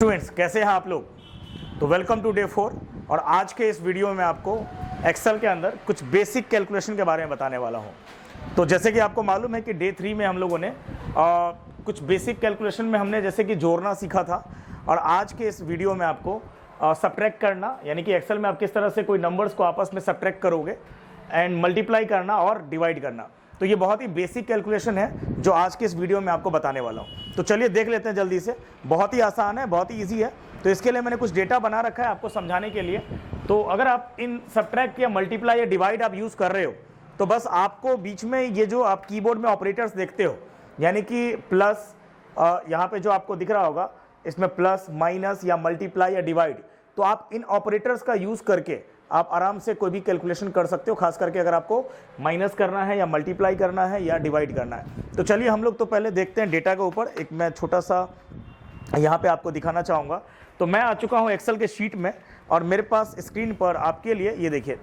Students कैसे हैं आप लोग। तो वेलकम टू डे 4 और आज के इस वीडियो में आपको एक्सेल के अंदर कुछ बेसिक कैलकुलेशन के बारे में बताने वाला हूं। तो जैसे कि आपको मालूम है कि डे 3 में हम लोगों ने कुछ बेसिक कैलकुलेशन में हमने जैसे कि जोड़ना सीखा था और आज के इस वीडियो में आपको सब्ट्रैक्ट करना, यानी कि एक्सेल में आप किस तरह से कोई नंबर्स को आपस में सब्ट्रैक्ट करोगे एंड मल्टीप्लाई करना और डिवाइड करना। तो ये बहुत ही बेसिक कैलकुलेशन है जो आज के इस वीडियो में आपको बताने वाला हूँ। तो चलिए देख लेते हैं जल्दी से। बहुत ही आसान है, बहुत ही इजी है। तो इसके लिए मैंने कुछ डेटा बना रखा है आपको समझाने के लिए। तो अगर आप इन सब्ट्रैक्ट या मल्टीप्लाई या डिवाइड आप यूज़ कर रहे हो तो बस आपको बीच में ये जो आप कीबोर्ड में ऑपरेटर्स देखते हो, यानी कि प्लस, यहाँ पे जो आपको दिख रहा होगा इसमें प्लस, माइनस या मल्टीप्लाई या डिवाइड, तो आप इन ऑपरेटर्स का यूज़ करके आप आराम से कोई भी कैलकुलेशन कर सकते हो, खास करके अगर आपको माइनस करना है या मल्टीप्लाई करना है या डिवाइड करना है। तो चलिए हम लोग तो पहले देखते हैं डेटा के ऊपर। एक मैं छोटा सा यहाँ पे आपको दिखाना चाहूँगा। तो मैं आ चुका हूँ एक्सेल के शीट में और मेरे पास स्क्रीन पर आपके लिए ये देखिए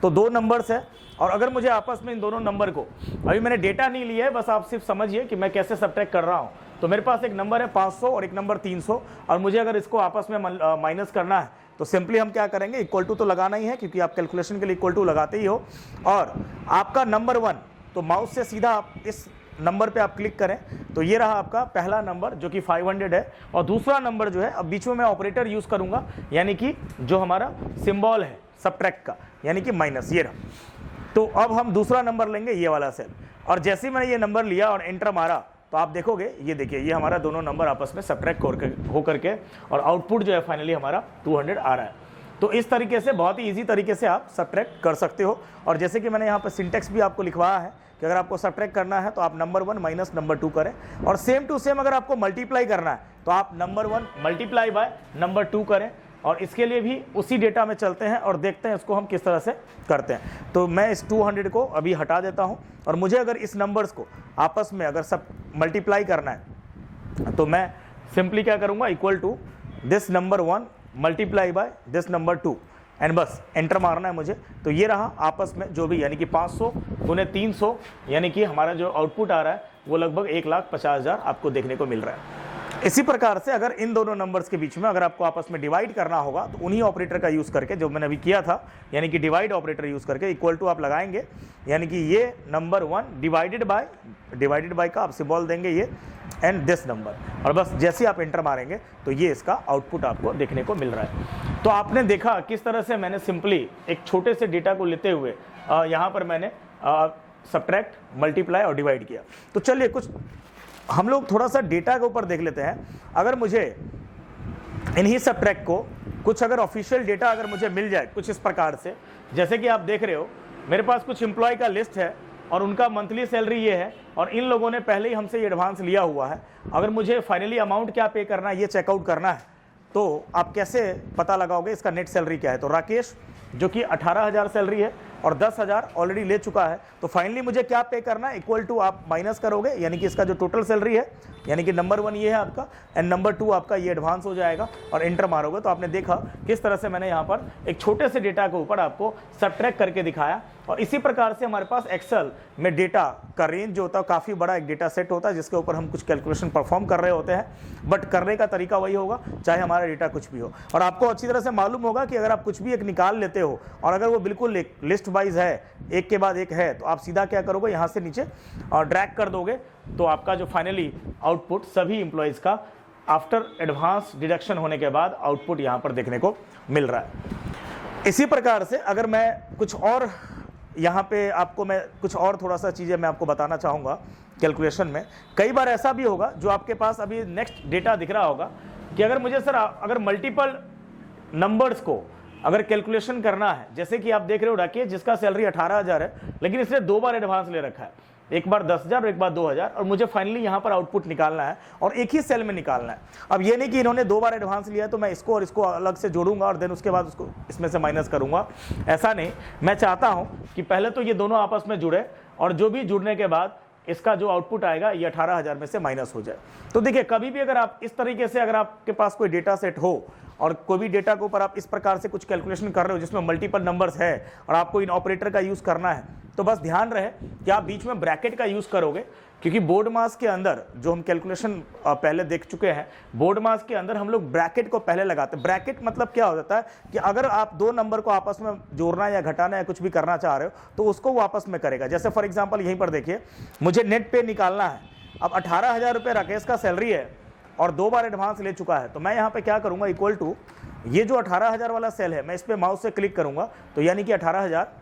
तो दो नंबर्स है और अगर मुझे आपस में इन दोनों नंबर को, अभी मैंने डेटा नहीं लिया है, बस आप सिर्फ समझिए कि मैं कैसे सब्ट्रैक्ट कर रहा हूँ। तो मेरे पास एक नंबर है 500 और एक नंबर 300 और मुझे अगर इसको आपस में माइनस करना है तो सिंपली हम क्या करेंगे, इक्वल टू तो लगाना ही है क्योंकि आप कैलकुलेशन के लिए इक्वल टू लगाते ही हो। और आपका नंबर 1, तो माउस से सीधा आप इस नंबर पे आप क्लिक करें तो ये रहा आपका पहला नंबर जो कि 500 है और दूसरा नंबर जो है, अब बीच में मैं ऑपरेटर यूज़ करूँगा यानी कि जो हमारा सिंबल है सब्ट्रैक्ट का, यानी कि माइनस, ये रहा। तो अब हम दूसरा नंबर लेंगे, ये वाला सेल, और जैसे ही मैंने ये नंबर लिया और एंटर मारा तो आप देखोगे ये देखिए ये हमारा दोनों नंबर आपस में सब्ट्रैक्ट हो करके और आउटपुट जो है फाइनली हमारा 200 आ रहा है। तो इस तरीके से बहुत ही इजी तरीके से आप सब्ट्रैक्ट कर सकते हो। और जैसे कि मैंने यहाँ पर सिंटेक्स भी आपको लिखवाया है कि अगर आपको सब्ट्रैक्ट करना है तो आप नंबर 1 माइनस नंबर 2 करें, और सेम टू सेम अगर आपको मल्टीप्लाई करना है तो आप नंबर 1 मल्टीप्लाई बाय नंबर 2 करें। और इसके लिए भी उसी डेटा में चलते हैं और देखते हैं इसको हम किस तरह से करते हैं। तो मैं इस 200 को अभी हटा देता हूं और मुझे अगर इस नंबर्स को आपस में अगर सब मल्टीप्लाई करना है तो मैं सिंपली क्या करूंगा, equal to this number 1 multiply by this number 2 and बस एंटर मारना है मुझे। तो ये रहा आपस में जो भी, यानी कि 500 गुने 300, यानी कि हमारा जो आउटपुट आ रहा है वो लगभग 1,50,000 आपको देखने को मिल रहा है। इसी प्रकार से अगर इन दोनों नंबर्स के बीच में अगर आपको आपस में डिवाइड करना होगा तो उन्हीं ऑपरेटर का यूज़ करके जो मैंने अभी किया था, यानी कि डिवाइड ऑपरेटर यूज़ करके इक्वल टू आप लगाएंगे, यानी कि ये नंबर 1 डिवाइडेड बाय का आप सिंबल देंगे ये एंड दिस नंबर, और बस जैसे आप एंटर मारेंगे तो ये इसका आउटपुट आपको देखने को मिल रहा है। तो आपने देखा किस तरह से मैंने सिंपली एक छोटे से डेटा को लेते हुए यहाँ पर मैंने सब्ट्रैक्ट, मल्टीप्लाई और डिवाइड किया। तो चलिए कुछ हम लोग थोड़ा सा डेटा के ऊपर देख लेते हैं। अगर मुझे इन्हीं सब्ट्रैक्ट को कुछ अगर ऑफिशियल डेटा अगर मुझे मिल जाए कुछ इस प्रकार से, जैसे कि आप देख रहे हो मेरे पास कुछ एम्प्लॉय का लिस्ट है और उनका मंथली सैलरी ये है और इन लोगों ने पहले ही हमसे ये एडवांस लिया हुआ है। अगर मुझे फाइनली अमाउंट क्या पे करना है, ये चेकआउट करना है, तो आप कैसे पता लगाओगे इसका नेट सैलरी क्या है। तो राकेश जो कि 18,000 सैलरी है और 10,000 ऑलरेडी ले चुका है, तो फाइनली मुझे क्या पे करना है, इक्वल टू आप माइनस करोगे, यानी कि इसका जो टोटल सैलरी है, यानी कि नंबर 1 ये है आपका एंड नंबर 2 आपका ये एडवांस हो जाएगा और एंटर मारोगे। तो आपने देखा किस तरह से मैंने यहाँ पर एक छोटे से डेटा के ऊपर आपको सब्ट्रैक्ट करके दिखाया। और इसी प्रकार से हमारे पास एक्सेल में डेटा का रेंज जो होता है काफ़ी बड़ा एक डेटा सेट होता है जिसके ऊपर हम कुछ कैलकुलेशन परफॉर्म कर रहे होते हैं, बट करने का तरीका वही होगा चाहे हमारा डेटा कुछ भी हो। और आपको अच्छी तरह से मालूम होगा कि अगर आप कुछ भी एक निकाल लेते हो और अगर वो बिल्कुल एक लिस्ट वाइज है, एक के बाद एक है, तो आप सीधा क्या करोगे, यहाँ से नीचे और ड्रैग कर दोगे तो आपका जो फाइनली आउटपुट सभी एम्प्लॉयज़ का आफ्टर एडवांस डिडक्शन होने के बाद आउटपुट यहाँ पर देखने को मिल रहा है। इसी प्रकार से अगर मैं कुछ और यहाँ पे आपको मैं कुछ और थोड़ा सा चीज़ें मैं आपको बताना चाहूँगा कैलकुलेशन में। कई बार ऐसा भी होगा जो आपके पास अभी नेक्स्ट डेटा दिख रहा होगा कि अगर मुझे सर अगर मल्टीपल नंबर्स को अगर कैलकुलेशन करना है, जैसे कि आप देख रहे हो राकेश जिसका सैलरी 18,000 है लेकिन इसने 2 बार एडवांस ले रखा है, एक बार 10,000 और एक बार 2,000, और मुझे फाइनली यहाँ पर आउटपुट निकालना है और एक ही सेल में निकालना है। अब ये नहीं कि इन्होंने 2 बार एडवांस लिया है तो मैं इसको और इसको अलग से जोड़ूंगा और देन उसके बाद उसको इसमें से माइनस करूंगा, ऐसा नहीं। मैं चाहता हूँ कि पहले तो ये दोनों आपस में जुड़े और जो भी जुड़ने के बाद इसका जो आउटपुट आएगा ये 18,000 में से माइनस हो जाए। तो देखिए कभी भी अगर आप इस तरीके से अगर आपके पास कोई डेटा सेट हो और कोई भी डेटा के ऊपर आप इस प्रकार से कुछ कैलकुलेशन कर रहे हो जिसमें मल्टीपल नंबर्स है और आपको इन ऑपरेटर का यूज़ करना है, तो बस ध्यान रहे कि आप बीच में ब्रैकेट का यूज़ करोगे क्योंकि बोर्ड मास के अंदर जो हम कैलकुलेशन पहले देख चुके हैं, बोर्ड मास के अंदर हम लोग ब्रैकेट को पहले लगाते हैं। ब्रैकेट मतलब क्या हो जाता है कि अगर आप दो नंबर को आपस में जोड़ना या घटाना या कुछ भी करना चाह रहे हो तो उसको वो आपस में करेगा। जैसे फॉर एग्जांपल यहीं पर देखिए, मुझे नेट पे निकालना है। अब 18,000 रुपये राकेश का सैलरी है और 2 बार एडवांस ले चुका है, तो मैं यहाँ पे क्या करूँगा, इक्वल टू ये जो 18,000 वाला सेल है, मैं इस पर माउस से क्लिक करूँगा तो यानी कि 18,000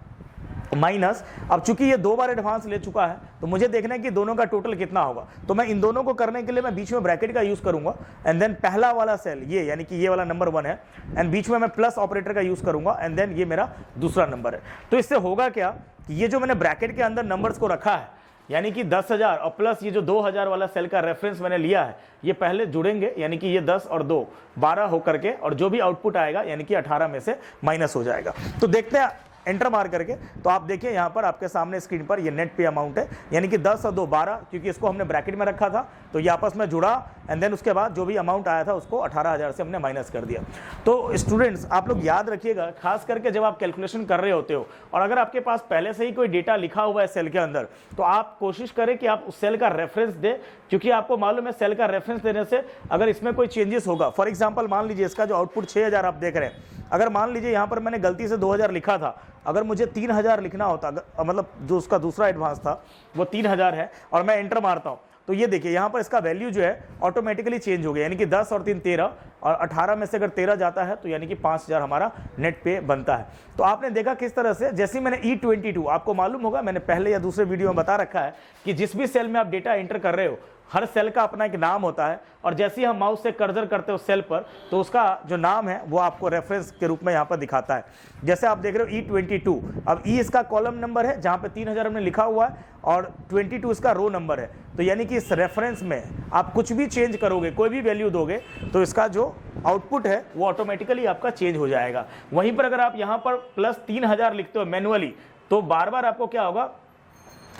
माइनस, अब चूंकि ये 2 बार एडवांस ले चुका है तो मुझे देखना है कि दोनों का टोटल कितना होगा। तो मैं इन दोनों को करने के लिए मैं बीच में ब्रैकेट का यूज करूंगा एंड देन पहला वाला सेल ये, यानी कि ये वाला नंबर 1 है, एंड बीच में मैं प्लस ऑपरेटर का यूज करूंगा एंड देन ये मेरा दूसरा नंबर है। तो इससे होगा क्या कि ये जो मैंने ब्रैकेट के अंदर नंबर्स को रखा है, यानी कि 10,000 और प्लस ये जो 2,000 वाला सेल का रेफरेंस मैंने लिया है, ये पहले जुड़ेंगे, यानी कि ये 10 और 2 12 होकर के, और जो भी आउटपुट आएगा यानी कि 18 में से माइनस हो जाएगा। तो देखते हैं एंटर मार करके, तो आप देखिए यहाँ पर आपके सामने स्क्रीन पर ये नेट पे अमाउंट है, यानी कि 10 और 2 12, क्योंकि इसको हमने ब्रैकेट में रखा था तो ये आपस में जुड़ा एंड देन उसके बाद जो भी अमाउंट आया था उसको 18,000 से हमने माइनस कर दिया। तो स्टूडेंट्स आप लोग याद रखिएगा, खास करके जब आप कैलकुलेशन कर रहे होते हो और अगर आपके पास पहले से ही कोई डेटा लिखा हुआ है सेल के अंदर, तो आप कोशिश करें कि आप उस सेल का रेफरेंस दें, क्योंकि आपको मालूम है सेल का रेफरेंस देने से अगर इसमें कोई चेंजेस होगा, फॉर एग्जाम्पल मान लीजिए इसका जो आउटपुट 6,000 आप देख रहे हैं, अगर मान लीजिए यहाँ पर मैंने गलती से 2,000 लिखा था, अगर मुझे 3,000 लिखना होता, मतलब जो उसका दूसरा एडवांस था वो 3,000 है और मैं एंटर मारता हूँ, तो ये देखिए यहाँ पर इसका वैल्यू जो है ऑटोमेटिकली चेंज हो गया, यानी कि 10 और 3 13 और 18 में से अगर 13 जाता है तो यानी कि 5,000 हमारा नेट पे बनता है। तो आपने देखा किस तरह से, जैसे मैंने E22, आपको मालूम होगा मैंने पहले या दूसरे वीडियो में बता रखा है कि जिस भी सेल में आप डेटा एंटर कर रहे हो, हर सेल का अपना एक नाम होता है, और जैसे ही हम माउस से कर्सर करते हो सेल पर तो उसका जो नाम है वो आपको रेफरेंस के रूप में यहाँ पर दिखाता है। जैसे आप देख रहे हो E22, अब E इसका कॉलम नंबर है जहाँ पे 3,000 हमने लिखा हुआ है और 22 इसका रो नंबर है, तो यानी कि इस रेफरेंस में आप कुछ भी चेंज करोगे, कोई भी वैल्यू दोगे तो इसका जो आउटपुट है वो ऑटोमेटिकली आपका चेंज हो जाएगा। वहीं पर अगर आप यहाँ पर प्लस 3,000 लिखते हो मैनुअली तो बार बार आपको क्या होगा,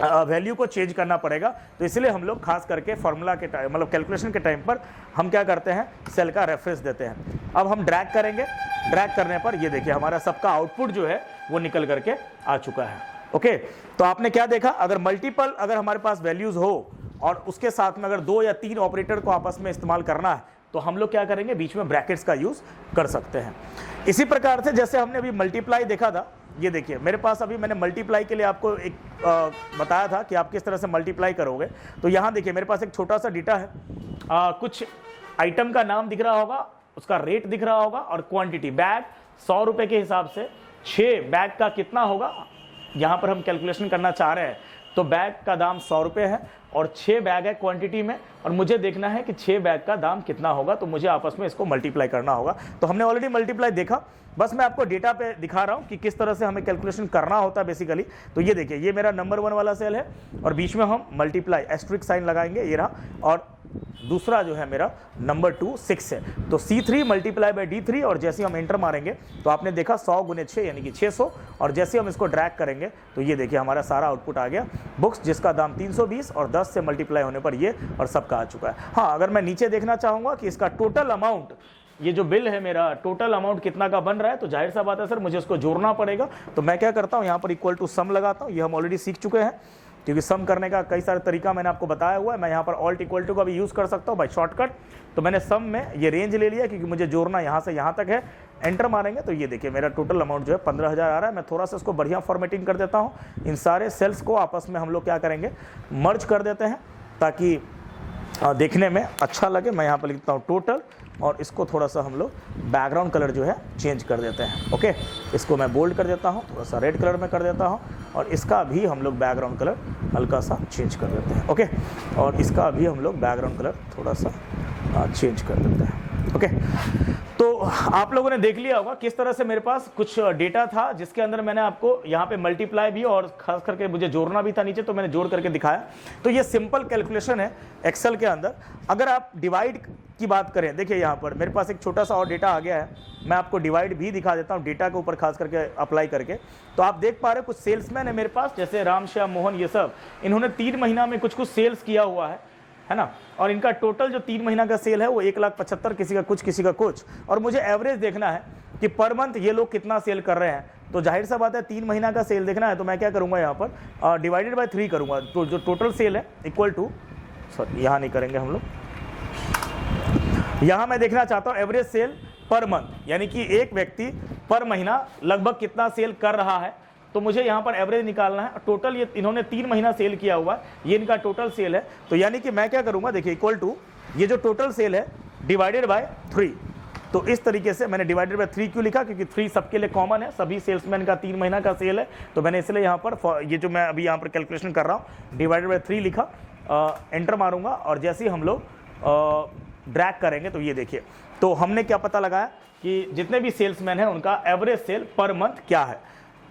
वैल्यू को चेंज करना पड़ेगा। तो इसलिए हम लोग खास करके फॉर्मूला के टाइम, मतलब कैलकुलेशन के टाइम पर हम क्या करते हैं, सेल का रेफरेंस देते हैं। अब हम ड्रैग करेंगे, ड्रैग करने पर ये देखिए हमारा सबका आउटपुट जो है वो निकल करके आ चुका है। ओके, तो आपने क्या देखा, अगर मल्टीपल अगर हमारे पास वैल्यूज हो और उसके साथ में अगर 2 या 3 ऑपरेटर को आपस में इस्तेमाल करना है तो हम लोग क्या करेंगे, बीच में ब्रैकेट्स का यूज कर सकते हैं। इसी प्रकार से जैसे हमने अभी मल्टीप्लाई देखा था, ये देखिए मेरे पास अभी मैंने मल्टीप्लाई के लिए आपको एक बताया था कि आप किस तरह से मल्टीप्लाई करोगे। तो यहाँ देखिए मेरे पास एक छोटा सा डेटा है, कुछ आइटम का नाम दिख रहा होगा, उसका रेट दिख रहा होगा और क्वांटिटी, बैग 100 रुपये के हिसाब से 6 बैग का कितना होगा, यहाँ पर हम कैलकुलेशन करना चाह रहे हैं। तो बैग का दाम 100 रुपये है और 6 बैग है क्वांटिटी में, और मुझे देखना है कि 6 बैग का दाम कितना होगा, तो मुझे आपस में इसको मल्टीप्लाई करना होगा। तो हमने ऑलरेडी मल्टीप्लाई देखा, बस मैं आपको डेटा पे दिखा रहा हूँ कि किस तरह से हमें कैलकुलेशन करना होता है बेसिकली। तो ये देखिए ये मेरा नंबर 1 वाला सेल है और बीच में हम मल्टीप्लाई एस्ट्रिक साइन लगाएंगे, ये रहा, और दूसरा जो है मेरा नंबर 2 6 है, तो C3 मल्टीप्लाई बाई D3, और जैसे हम एंटर मारेंगे तो आपने देखा 100 गुने 6 यानी कि 600, और जैसे हम इसको ड्रैग करेंगे तो ये देखिए हमारा सारा आउटपुट आ गया, बुक्स जिसका दाम 320 और 10 से मल्टीप्लाई होने पर ये और सबका आ चुका है। हाँ, अगर मैं नीचे देखना चाहूँगा कि इसका टोटल अमाउंट, ये जो बिल है मेरा, टोटल अमाउंट कितना का बन रहा है, तो जाहिर सा बात है सर मुझे इसको जोड़ना पड़ेगा। तो मैं क्या करता हूँ, यहाँ पर इक्वल टू सम लगाता हूँ, ये हम ऑलरेडी सीख चुके हैं, क्योंकि सम करने का कई सारे तरीका मैंने आपको बताया हुआ है। मैं यहाँ पर ऑल्ट इक्वल टू का भी यूज़ कर सकता हूँ बाई शॉर्टकट। तो मैंने सम में ये रेंज ले लिया क्योंकि मुझे जोड़ना यहाँ से यहाँ तक है। एंटर मारेंगे तो ये देखिए मेरा टोटल अमाउंट जो है 15,000 आ रहा है। मैं थोड़ा सा इसको बढ़िया फॉर्मेटिंग कर देता हूँ, इन सारे सेल्स को आपस में हम लोग क्या करेंगे, मर्ज कर देते हैं ताकि देखने में अच्छा लगे। मैं यहाँ पर लिखता हूँ टोटल, और इसको थोड़ा सा हम लोग बैकग्राउंड कलर जो है चेंज कर देते हैं। ओके, इसको मैं बोल्ड कर देता हूँ, थोड़ा सा रेड कलर में कर देता हूँ, और इसका भी हम लोग बैकग्राउंड कलर हल्का सा चेंज कर देते हैं। ओके, और इसका भी हम लोग बैकग्राउंड कलर थोड़ा सा चेंज कर देते हैं। ओके, तो आप लोगों ने देख लिया होगा किस तरह से मेरे पास कुछ डेटा था जिसके अंदर मैंने आपको यहाँ पे मल्टीप्लाई भी और खास करके मुझे जोड़ना भी था नीचे, तो मैंने जोड़ करके दिखाया। तो ये सिंपल कैलकुलेशन है एक्सेल के अंदर। अगर आप डिवाइड की बात करें, देखिए यहाँ पर मेरे पास एक छोटा सा और डेटा आ गया है, मैं आपको डिवाइड भी दिखा देता हूँ डेटा के ऊपर खास करके अप्लाई करके। तो आप देख पा रहे हो कुछ सेल्समैन है मेरे पास, जैसे राम श्याम मोहन, ये सब इन्होंने 3 महीना में कुछ सेल्स किया हुआ है ना, और इनका टोटल जो 3 महीना का सेल है वो 1,75,000, किसी का कुछ किसी का कुछ। और मुझे एवरेज देखना है कि पर मंथ ये लोग कितना सेल कर रहे हैं, तो जाहिर सा बात है 3 महीना का सेल देखना है, तो मैं क्या करूँगा यहाँ पर डिवाइडेड बाय 3 करूँगा। तो जो टोटल सेल है इक्वल टू, सॉरी यहाँ नहीं करेंगे हम लोग, यहाँ मैं देखना चाहता हूँ एवरेज सेल पर मंथ, यानी कि एक व्यक्ति पर महीना लगभग कितना सेल कर रहा है। तो मुझे यहाँ पर एवरेज निकालना है। टोटल ये इन्होंने 3 महीना सेल किया हुआ है, ये इनका टोटल सेल है। तो यानी कि मैं क्या करूँगा, देखिए इक्वल टू ये जो टोटल सेल है डिवाइडेड बाय 3। तो इस तरीके से मैंने डिवाइडेड बाय 3 क्यों लिखा, क्योंकि 3 सबके लिए कॉमन है, सभी सेल्समैन का 3 महीना का सेल है। तो मैंने इसलिए यहाँ पर ये जो मैं अभी यहाँ पर कैलकुलेशन कर रहा हूँ डिवाइडेड बाय 3 लिखा, एंटर मारूंगा और जैसे ही हम लोग ड्रैग करेंगे तो ये देखिए, तो हमने क्या पता लगाया कि जितने भी सेल्समैन हैं उनका एवरेज सेल पर मंथ क्या है।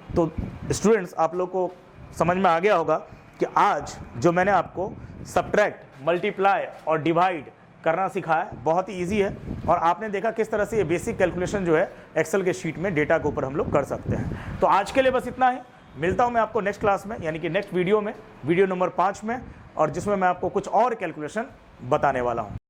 तो स्टूडेंट्स आप लोग को समझ में आ गया होगा कि आज जो मैंने आपको सब्ट्रैक्ट, मल्टीप्लाई और डिवाइड करना सिखाया है बहुत ही ईजी है, और आपने देखा किस तरह से ये बेसिक कैलकुलेशन जो है एक्सेल के शीट में डेटा के ऊपर हम लोग कर सकते हैं। तो आज के लिए बस इतना ही। मिलता हूं मैं आपको नेक्स्ट क्लास में, यानी कि नेक्स्ट वीडियो में, वीडियो नंबर 5 में, और जिसमें मैं आपको कुछ और कैलकुलेशन बताने वाला हूं।